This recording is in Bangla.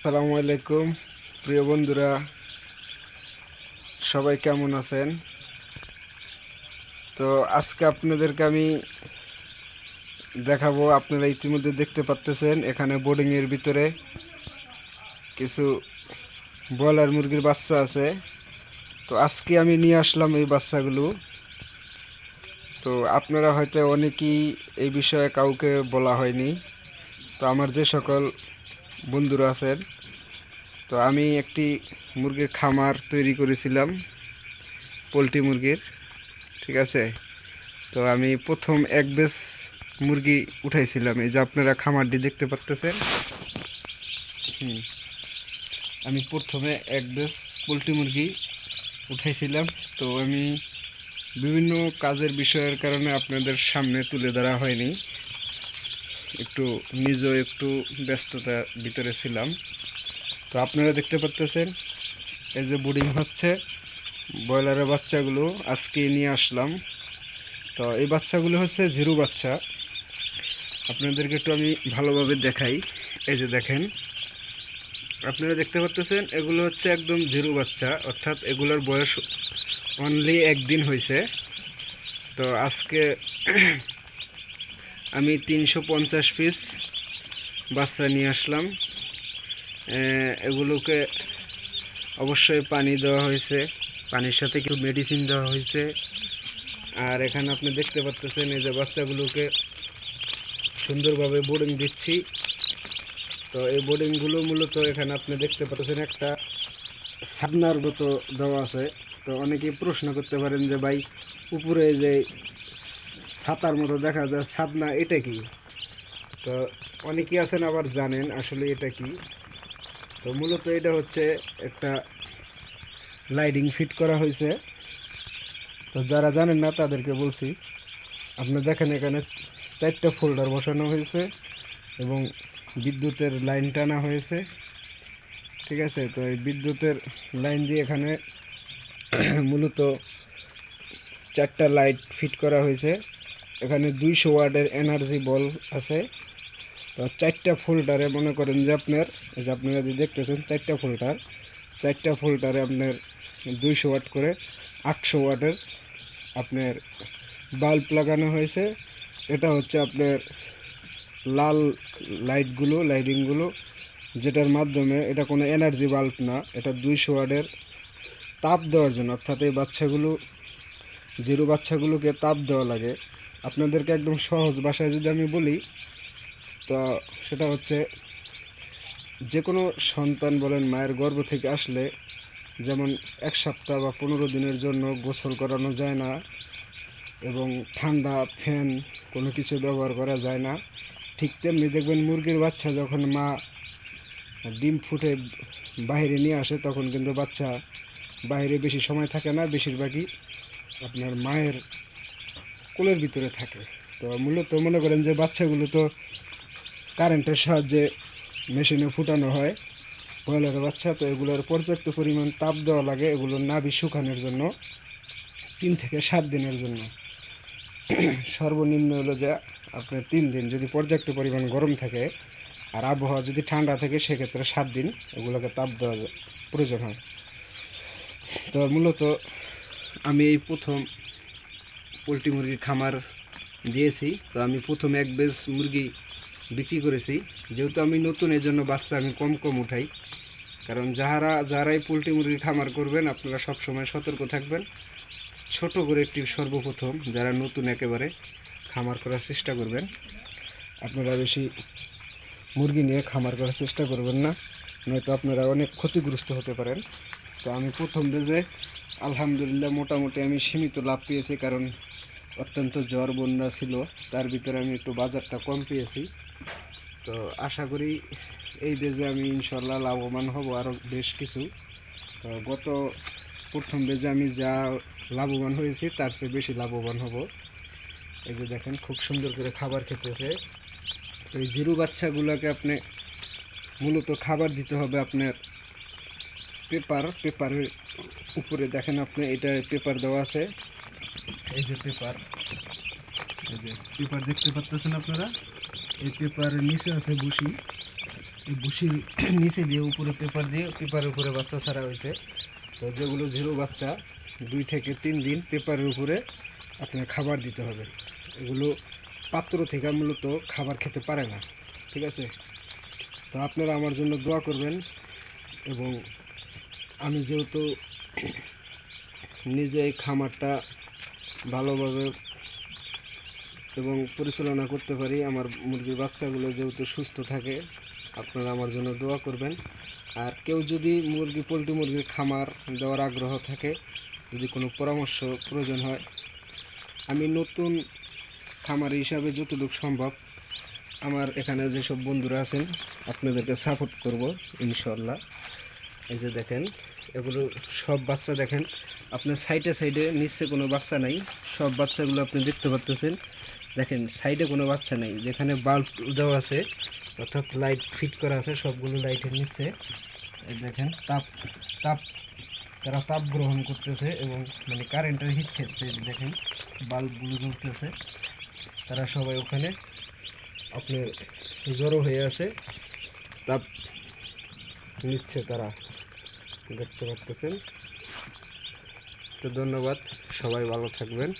আসসালামু আলাইকুম প্রিয় বন্ধুরা, সবাই কেমন আছেন? তো আজকে আপনাদেরকে আমি দেখাবো। আপনারা ইতিমধ্যে দেখতে পাচ্তেছেন এখানে বোর্ডিংয়ের ভিতরে কিছু ব্রয়লার মুরগির বাচ্চা আছে। তো আজকে আমি নিয়ে আসলাম এই বাচ্চাগুলো। তো আপনারা হয়তো অনেকেই এই বিষয়ে কাউকে বলা হয়নি। তো আমার যে সকল বন্ধুরা আছেন, তো আমি একটি মুরগির খামার তৈরি করেছিলাম, পোলট্রি মুরগির। ঠিক আছে। তো আমি প্রথম এক বেচ মুরগি উঠাইছিলাম, এই যে আপনারা খামারটি দেখতে পাচ্তেছেন। আমি প্রথমে এক বেচ পোলট্রি মুরগি উঠাইছিলাম। তো আমি বিভিন্ন কাজের বিষয়ের কারণে আপনাদের সামনে তুলে ধরা হয়নি, একটু নিজেও একটু ব্যস্ততার ভিতরে ছিলাম। তো আপনারা দেখতে পাচ্তেছেন এই যে বোর্ডিং হচ্ছে ব্রয়লারের বাচ্চাগুলো আজকে নিয়ে আসলাম। তো এই বাচ্চাগুলো হচ্ছে জিরো বাচ্চা। আপনাদেরকে একটু আমি ভালোভাবে দেখাই। এই যে দেখেন, আপনারা দেখতে পাচ্ছেন এগুলো হচ্ছে একদম জিরো বাচ্চা, অর্থাৎ এগুলোর বয়স অনলি একদিন হয়েছে। তো আজকে আমি 350 পিস বাচ্চা নিয়ে আসলাম। এগুলোকে অবশ্যই পানি দেওয়া হয়েছে, পানির সাথে কিছু মেডিসিন দেওয়া হয়েছে। আর এখানে আপনি দেখতে পাচ্ছেন এই যে বাচ্চাগুলোকে সুন্দরভাবে বোর্ডিং দিচ্ছি। তো এই বোর্ডিংগুলো মূলত এখানে আপনি দেখতে পাচ্ছেন একটা ছাদনার মতো দেওয়া আছে। তো অনেকেই প্রশ্ন করতে পারেন যে ভাই, উপরে যে ছাতার মতো দেখা যায় ছাদনা, এটা কি? তো অনেকেই আছেন আবার জানেন আসলে এটা কি। তো মূলত এটা হচ্ছে একটা লাইটিং ফিট করা হয়েছে। তো যারা জানেন না তাদেরকে বলছি, আপনি দেখেন এখানে 4টা ফোল্ডার বসানো হয়েছে এবং বিদ্যুতের লাইন টানা হয়েছে। ঠিক আছে। তো এই বিদ্যুতের লাইন দিয়ে এখানে মূলত 4টা লাইট ফিট করা হয়েছে। এখানে 200 ওয়াটের এনার্জি বল আছে। তো 4টা ফোল্ডারে মনে করেন যে আপনার, এই যে আপনারা যদি দেখতেছেন 4টা ফোল্ডারে আপনার 200 ওয়াট করে 800 ওয়াটের আপনার বাল্ব লাগানো হয়েছে। এটা হচ্ছে আপনার লাল লাইটিংগুলো, যেটার মাধ্যমে, এটা কোনো এনার্জি বাল্ব না, এটা 200 ওয়াটের তাপ দেওয়ার জন্য, অর্থাৎ এই জিরো বাচ্চাগুলোকে তাপ দেওয়া লাগে। আপনাদেরকে একদম সহজ ভাষায় যদি আমি বলি, তো সেটা হচ্ছে যে কোনো সন্তান বলেন মায়ের গর্ভ থেকে আসলে যেমন 1 সপ্তাহ বা 15 দিনের জন্য গোসল করানো যায় না এবং ঠান্ডা ফ্যান কোনো কিছু ব্যবহার করা যায় না, ঠিক তেমনি দেখবেন মুরগির বাচ্চা যখন মা ডিম ফুটে বাইরে নিয়ে আসে তখন কিন্তু বাচ্চা বাইরে বেশি সময় থাকে না, বেশিরভাগই আপনার মায়ের কোলের ভিতরে থাকে। তো মূলত মনে করেন যে বাচ্চাগুলো তো কারেন্টের সাহায্যে মেশিনে ফুটানো হয় ব্রয়লারের বাচ্চা। তো এগুলোর পর্যাপ্ত পরিমাণ তাপ দেওয়া লাগে এগুলোর নাভি শুকানোর জন্য 3 থেকে 7 দিনের জন্য। সর্বনিম্ন হলো যে আপনার 3 দিন যদি পর্যাপ্ত পরিমাণ গরম থাকে, আর আবহাওয়া যদি ঠান্ডা থাকে সেক্ষেত্রে 7 দিন এগুলোকে তাপ দেওয়া প্রয়োজন হয়। তো মূলত আমি এই প্রথম পোলট্রি মুরগির খামার দিয়েছি। তো আমি প্রথম এক বেচ মুরগি বিক্রি করেছি। যেহেতু আমি নতুন, এই জন্য বাচ্চা আমি কম উঠাই। কারণ যারাই পোলট্রি মুরগি খামার করবেন আপনারা সবসময় সতর্ক থাকবেন। ছোট করে একটি সর্বপ্রথম যারা নতুন একেবারে খামার করার চেষ্টা করবেন, আপনারা বেশি মুরগি নিয়ে খামার করার চেষ্টা করবেন না, নয়তো আপনারা অনেক ক্ষতিগ্রস্ত হতে পারেন। তো আমি প্রথম বেজে আলহামদুলিল্লাহ মোটামুটি আমি সীমিত লাভ পেয়েছি, কারণ অত্যন্ত ঝড় বন্যা ছিল, তার ভিতরে আমি একটু বাজারটা কম পেয়েছি। তো আশা করি এই বেজে আমি ইনশাল্লাহ লাভবান হব আরও বেশ কিছু। তো গত প্রথম বেজে আমি যা লাভবান হয়েছি তার চেয়ে বেশি লাভবান হব। এই যে দেখেন খুব সুন্দর করে খাবার খেতেছে। তো এই জিরো বাচ্চাগুলোকে আপনি মূলত খাবার দিতে হবে আপনার পেপারের উপরে। দেখেন আপনি, এটা পেপার দেওয়া আছে, এই যে পেপার দেখতে পাচ্ছেন আপনারা। এই পেপারের নিচে আছে ভুসি, এই ভুসির নিচে দিয়ে উপরে পেপারের উপরে বাচ্চা ছাড়া হয়েছে। তো যেগুলো জিরো বাচ্চা 2 থেকে 3 দিন পেপারের উপরে আপনার খাবার দিতে হবে। এগুলো পাত্র থেকে মূলত খাবার খেতে পারে না, ঠিক আছে? তো আপনারা আমার জন্য দোয়া করবেন। এবং আমি যেহেতু নিজে এই খামারটা ভালোভাবে এবং পরিচালনা করতে পারি, আমার মুরগির বাচ্চাগুলো যেহেতু সুস্থ থাকে, আপনারা আমার জন্য দোয়া করবেন। আর কেউ যদি পোলট্রি মুরগির খামার দেওয়ার আগ্রহ থাকে, যদি কোনো পরামর্শ প্রয়োজন হয়, আমি নতুন খামারি হিসাবে যতটুকু সম্ভব আমার এখানে যেসব বন্ধুরা আছেন আপনাদেরকে সাপোর্ট করব ইনশাল্লাহ। এই যে দেখেন, এগুলো সব বাচ্চা দেখেন, আপনার সাইডে নিচে কোনো বাচ্চা নাই। সব বাচ্চাগুলো আপনি দেখতে পাচ্ছেন। দেখেন সাইডে কোনো বাচ্চা নেই, যেখানে বাল্ব দেওয়া আছে অর্থাৎ লাইট ফিট করা আছে সবগুলো লাইটের নিচে। এই দেখেন তাপ তারা তাপ গ্রহণ করতেছে এবং মানে কারেন্টের হিট খেচ্ছে। এই দেখেন বাল্বগুলো জ্বলতেছে, তারা সবাই ওখানে আপনার জড়ো হয়ে আছে, তাপ নিচ্ছে তারা, দেখতে পাচ্ছেন। তো ধন্যবাদ, সবাই ভালো থাকবেন।